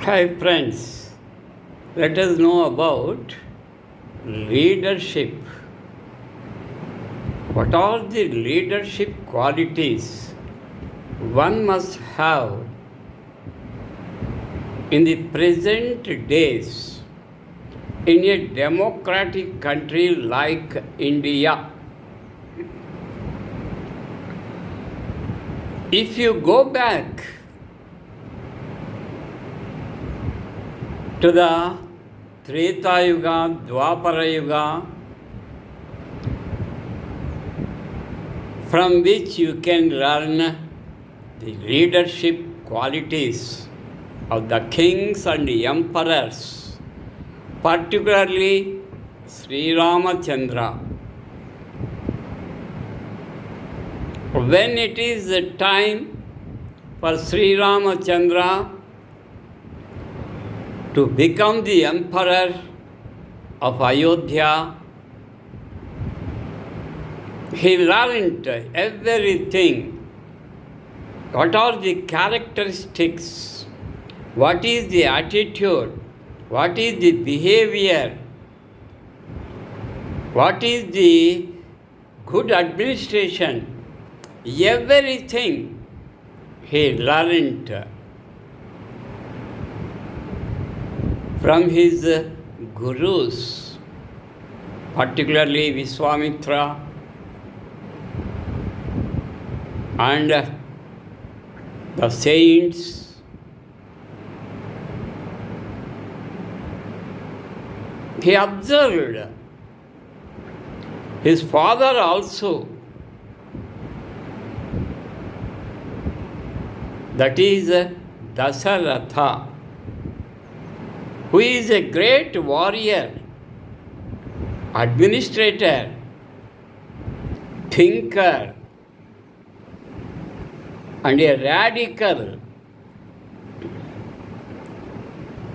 Hi, friends. Let us know about leadership. What are the leadership qualities one must have in the present days in a democratic country like India? If you go back to the Treta Yuga, Dwapara Yuga, from which you can learn the leadership qualities of the kings and emperors, particularly Sri Ramachandra. When it is the time for Sri Ramachandra to become the emperor of Ayodhya, he learned everything. What are the characteristics? What is the attitude? What is the behavior? What is the good administration? Everything he learned from his gurus, particularly Vishwamitra and the saints. He observed his father also, that is Dasaratha, who is a great warrior, administrator, thinker, and a radical.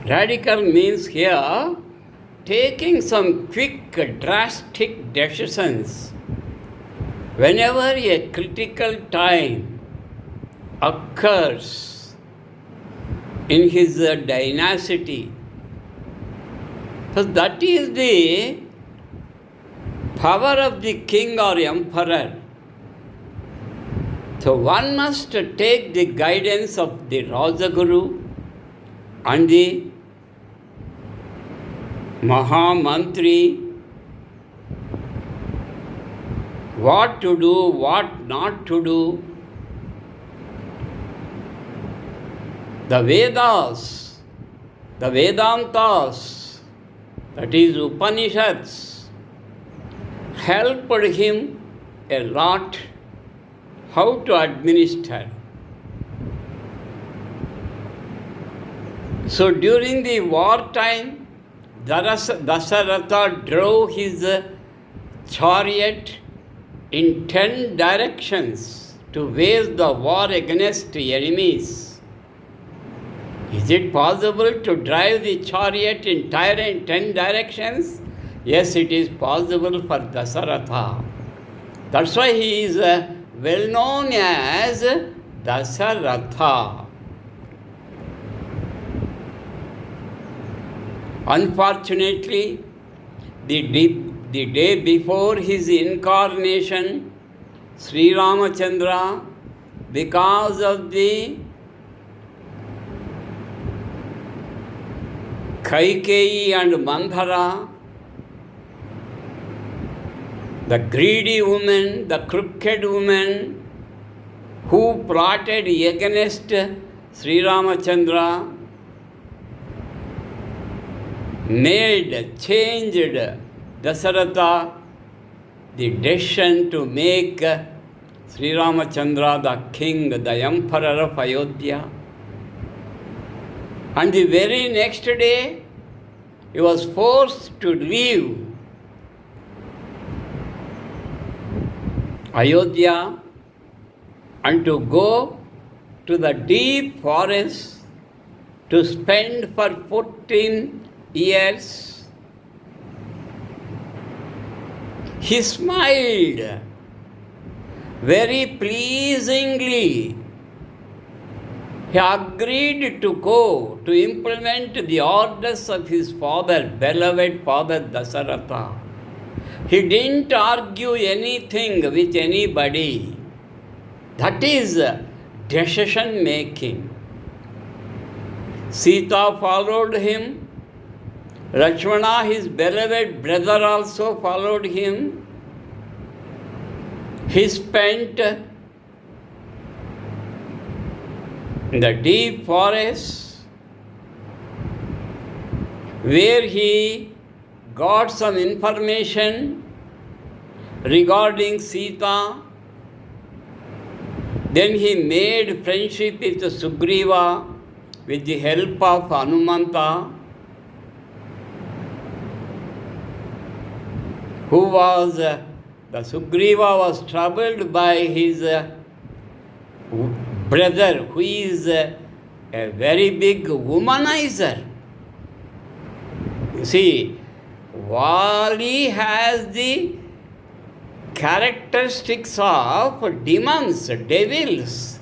Radical means here taking some quick, drastic decisions whenever a critical time occurs in his dynasty. So that is the power of the king or emperor. So one must take the guidance of the Rajaguru and the Mahamantri, what to do, what not to do. The Vedas, the Vedantas, that is Upanishads, helped him a lot how to administer. So during the wartime, Dasaratha drove his chariot in 10 directions to wage the war against enemies. Is it possible to drive the chariot in 10 directions? Yes, it is possible for Dasaratha. That's why he is well known as Dasaratha. Unfortunately, the day before his incarnation, Sri Ramachandra, because of the Kaikeyi and Mandhara, the greedy woman, the crooked woman who plotted against Sri Ramachandra, changed Dasaratha the decision to make Sri Ramachandra the king, the emperor of Ayodhya. And the very next day, he was forced to leave Ayodhya and to go to the deep forest to spend for 14 years. He smiled very pleasingly He agreed to go to implement the orders of his father, beloved father Dasaratha. He didn't argue anything with anybody. That is decision making. Sita followed him. Lakshmana, his beloved brother, also followed him. He spent in the deep forest where he got some information regarding Sita. Then he made friendship with Sugriva with the help of Hanumanta, who was, the Sugriva was troubled by his brother, who is a very big womanizer. You see, Vali has the characteristics of demons, devils.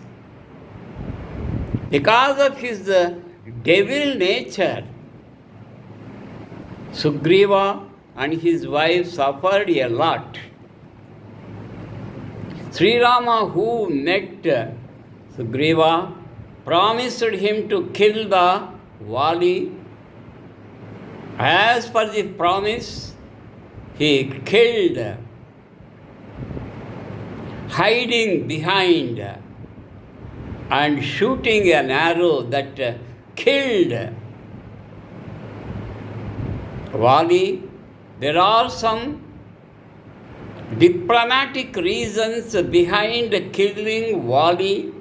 Because of his devil nature, Sugriva and his wife suffered a lot. Sri Rama, who met Sugriva, promised him to kill the Vali. As per the promise, he killed, hiding behind and shooting an arrow that killed Vali. There are some diplomatic reasons behind killing Vali,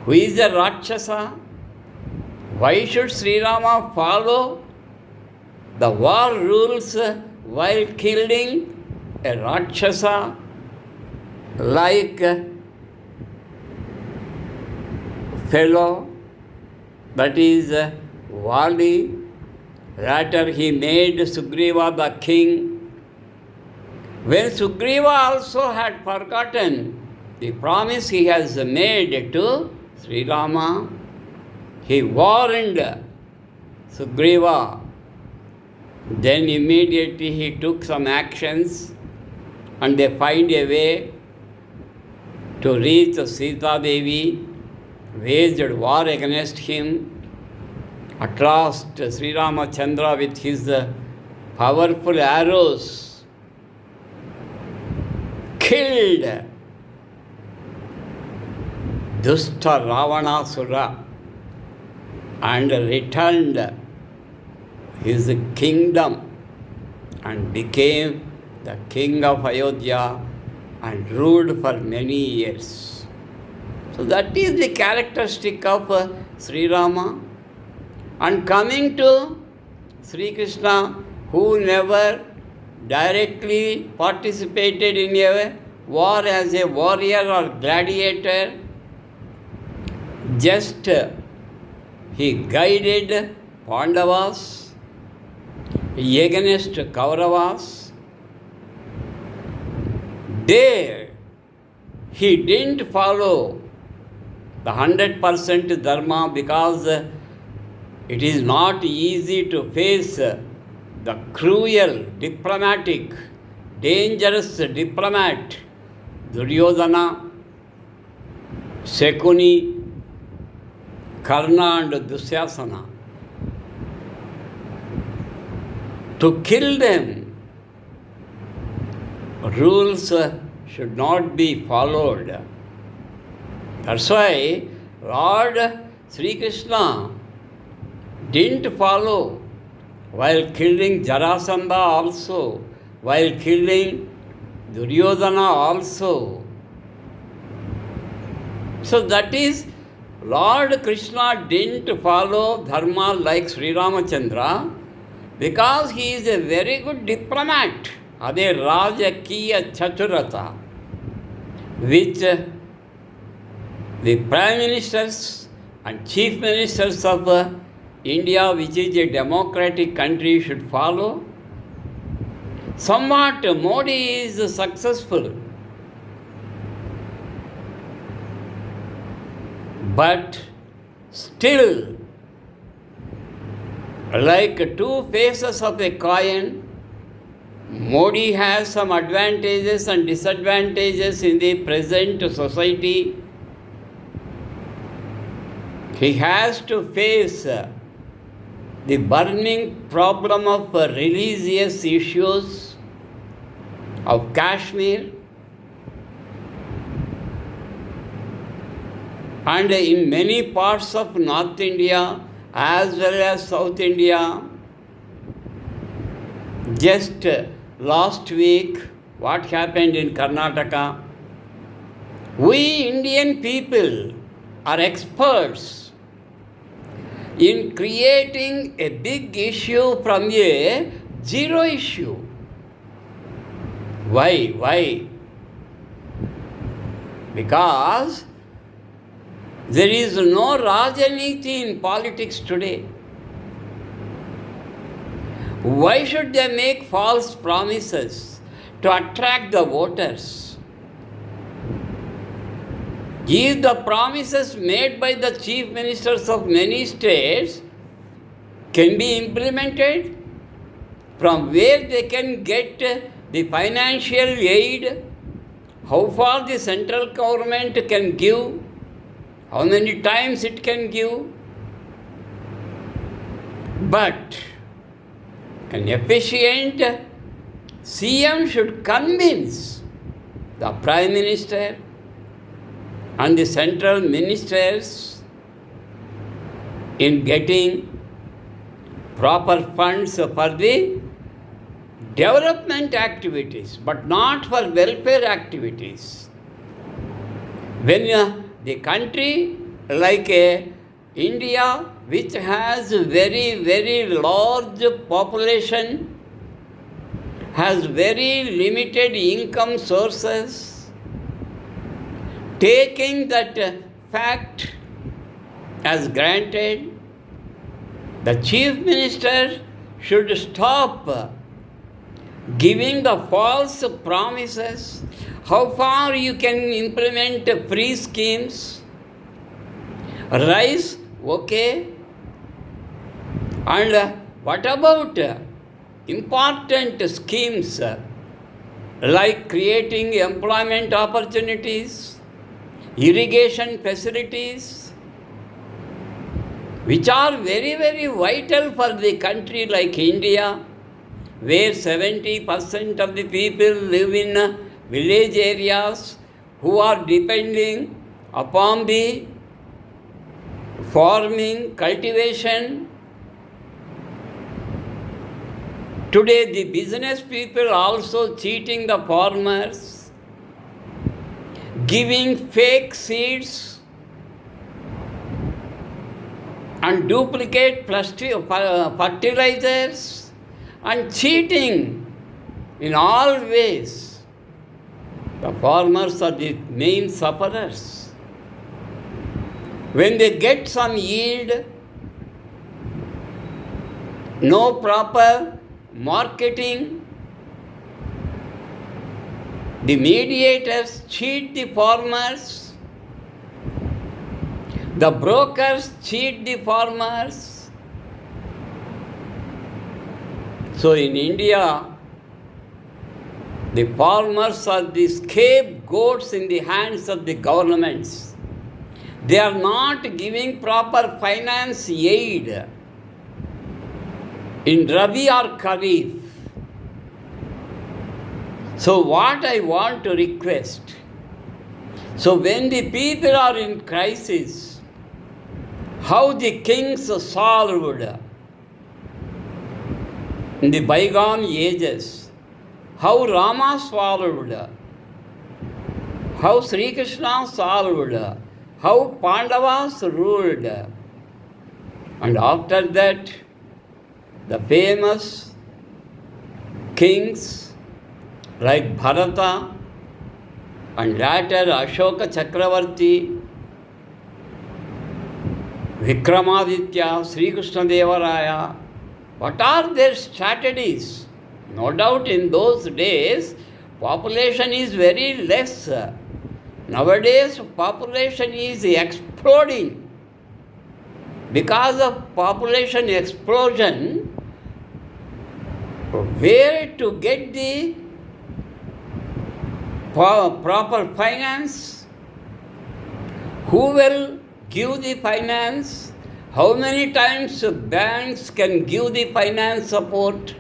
who is a Rakshasa. Why should Sri Rama follow the war rules while killing a Rakshasa like fellow, that is Vali? Later he made Sugriva the king. When Sugriva also had forgotten the promise he has made to Sri Rama, he warned Sugriva. Then immediately he took some actions and they find a way to reach Sita Devi, waged war against him. At last, Sri Ramachandra with his powerful arrows killed Dusta Ravanasura and returned his kingdom and became the king of Ayodhya and ruled for many years. So that is the characteristic of Sri Rama. And coming to Sri Krishna, who never directly participated in a war as a warrior or gladiator, just he guided Pandavas against Kauravas. There, he didn't follow the 100% dharma because it is not easy to face the cruel, diplomatic, dangerous diplomat Duryodhana, Shakuni, Karna and Dusyasana. To kill them, rules should not be followed. That's why Lord Sri Krishna didn't follow while killing Jarasandha also, while killing Duryodhana also. So that is, Lord Krishna didn't follow dharma like Sri Ramachandra because he is a very good diplomat. Ade Rajakiya Chaturata, which the Prime Ministers and Chief Ministers of India, which is a democratic country, should follow. Somewhat Modi is successful, but Still, like two faces of a coin, Modi has some advantages and disadvantages in the present society. He has to face the burning problem of religious issues of Kashmir, and in many parts of North India as well as South India. Just last week, what happened in Karnataka? We Indian people are experts in creating a big issue from a zero issue. Why? Because there is no Rajaniti in politics today. Why should they make false promises to attract the voters? If the promises made by the chief ministers of many states can be implemented, from where they can get the financial aid, how far the central government can give, how many times it can give. But an efficient CM should convince the Prime Minister and the central ministers in getting proper funds for the development activities, but not for welfare activities. When the country like India, which has very, very large population, has very limited income sources, taking that fact as granted, the chief minister should stop giving the false promises. How far you can implement free schemes? Rice, okay. And what about important schemes like creating employment opportunities, irrigation facilities, which are very, very vital for the country like India, where 70% of the people live in village areas who are depending upon the farming, cultivation. Today the business people also cheating the farmers, giving fake seeds and duplicate fertilizers and cheating in all ways. The farmers are the main sufferers. When they get some yield, no proper marketing, the mediators cheat the farmers, the brokers cheat the farmers. So in India, the farmers are the scapegoats in the hands of the governments. They are not giving proper finance aid in Rabi or Kharif. So what I want to request, so when the people are in crisis, how the kings solved in the bygone ages, how Rama solved, how Sri Krishna solved, how Pandavas ruled, and after that the famous kings like Bharata and later Ashoka Chakravarti, Vikramaditya, Sri Krishna Devaraya, what are their strategies? No doubt in those days population is very less. Nowadays population is exploding. Because of population explosion, where to get the proper finance? Who will give the finance? How many times banks can give the finance support?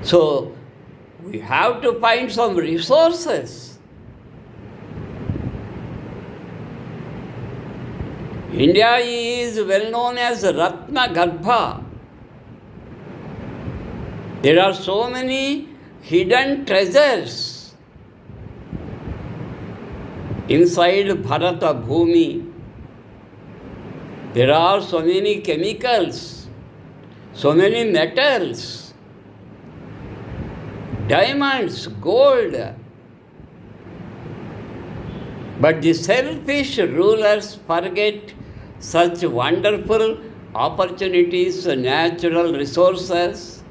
So, we have to find some resources. India is well known as Ratna Garbha. There are so many hidden treasures inside Bharata Bhumi. There are so many chemicals, so many metals, diamonds, gold. But the selfish rulers forget such wonderful opportunities, natural resources,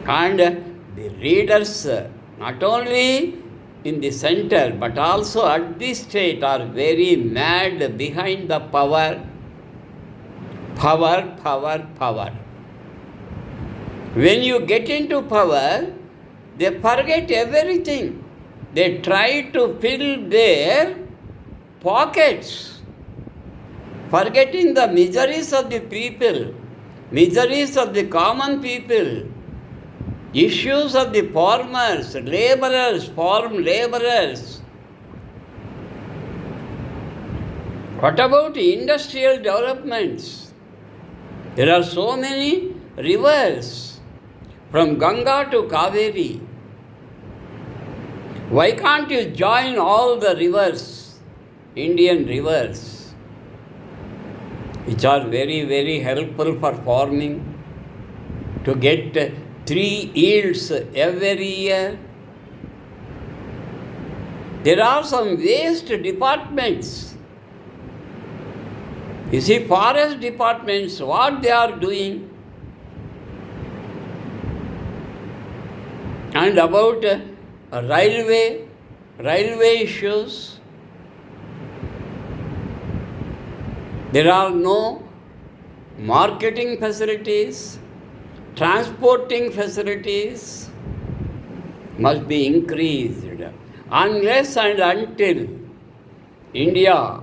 and the leaders, not only in the center but also at the state, are very mad behind the power. When you get into power, they forget everything. They try to fill their pockets, forgetting the miseries of the people, miseries of the common people, issues of the farmers, laborers, farm laborers. What about industrial developments? There are so many rivers from Ganga to Kaveri. Why can't you join all the rivers, Indian rivers, which are very, very helpful for farming, to get 3 yields every year? There are some waste departments. You see, forest departments, what they are doing? And about railway issues, there are no marketing facilities, transporting facilities must be increased. Unless and until India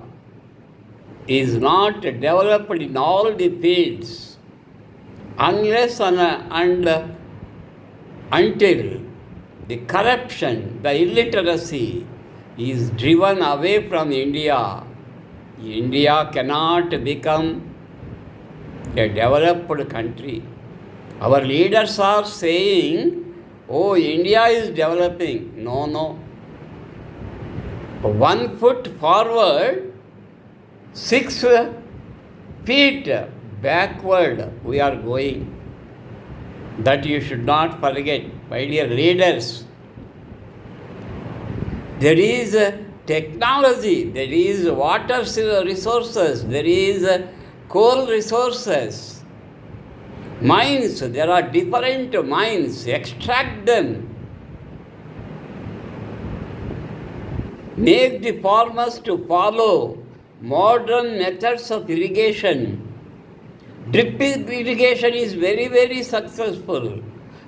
is not developed in all the fields, unless and until the corruption, the illiteracy is driven away from India, India cannot become a developed country. Our leaders are saying, oh, India is developing. No. 1 foot forward, 6 feet backward we are going. That you should not forget, my dear leaders. There is technology, there is water resources, there is coal resources, mines, there are different mines, extract them. Make the farmers to follow modern methods of irrigation. Drip irrigation is very, very successful.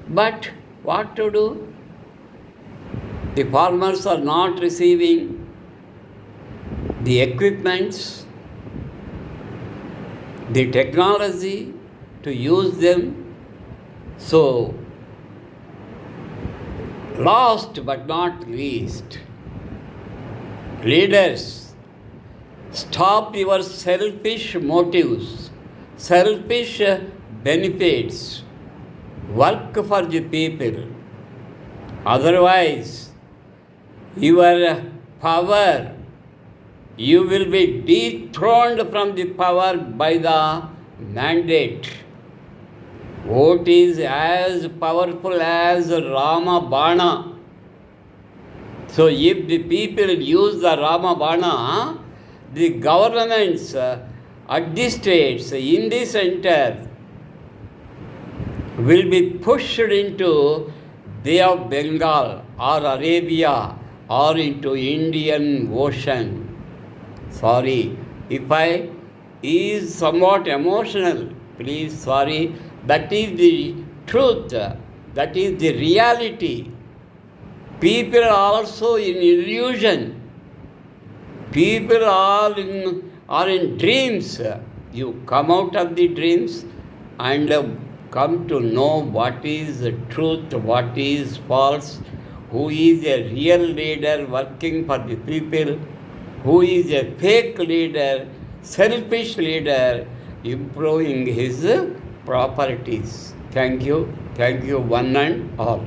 But what to do? The farmers are not receiving the equipments, the technology to use them. So, last but not least, leaders, stop your selfish motives, selfish benefits. Work for the people. Otherwise, your power, you will be dethroned from the power by the mandate. Vote is as powerful as Rama Bana. So if the people use the Rama Bana, the governments at the states, in the center, will be pushed into Bay of Bengal or Arabia or into Indian Ocean. Sorry, if I is somewhat emotional. Please, sorry. That is the truth. That is the reality. People are also in illusion. People are in dreams. You come out of the dreams and come to know what is truth, what is false, who is a real leader working for the people, who is a fake leader, selfish leader, improving his properties. Thank you, one and all.